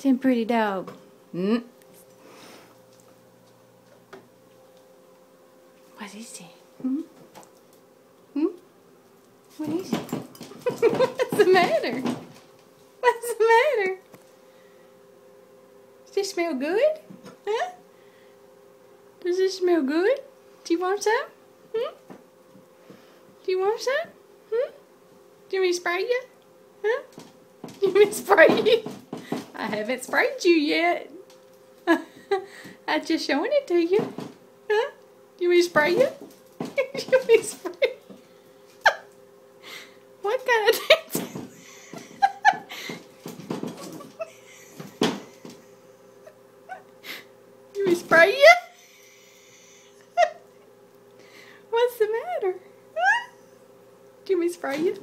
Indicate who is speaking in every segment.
Speaker 1: Tim Pretty Dog. Hmm? What is it? Hmm? Hmm? What is it? What's the matter? What's the matter? Does this smell good? Huh? Does this smell good? Do you want some? Hmm? Do you want some? Hmm? Do you want me to spray you? Huh? Do you want me to spray you? I haven't sprayed you yet. I'm just showing it to you. Huh? Do you want me to spray you? Do you want me to spray you? What kind of thing? You want me to spray you? What's the matter? Huh? Do you want me to spray you?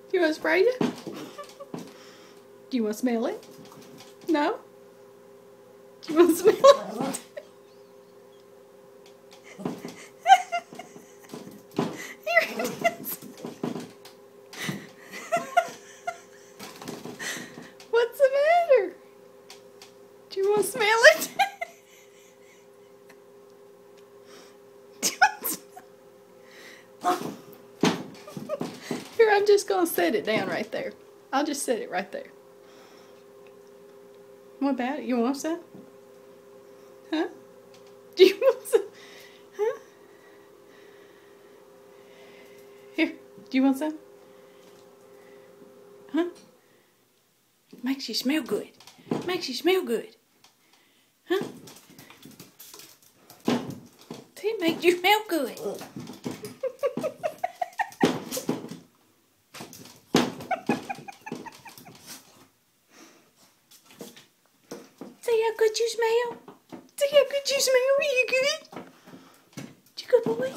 Speaker 1: Do you want to spray you? Do you want to smell it? No? Do you want to smell it? Here it is. What's the matter? Do you want to smell it? Do you want to smell it? Here, I'm just going to set it down right there. I'll just set it right there. What about it? You want some? Huh? Do you want some? Huh? Here, do you want some? Huh? Makes you smell good. Makes you smell good. Huh? See, it makes you smell good. See how good you smell? See how good you smell? Are you good? You good boy?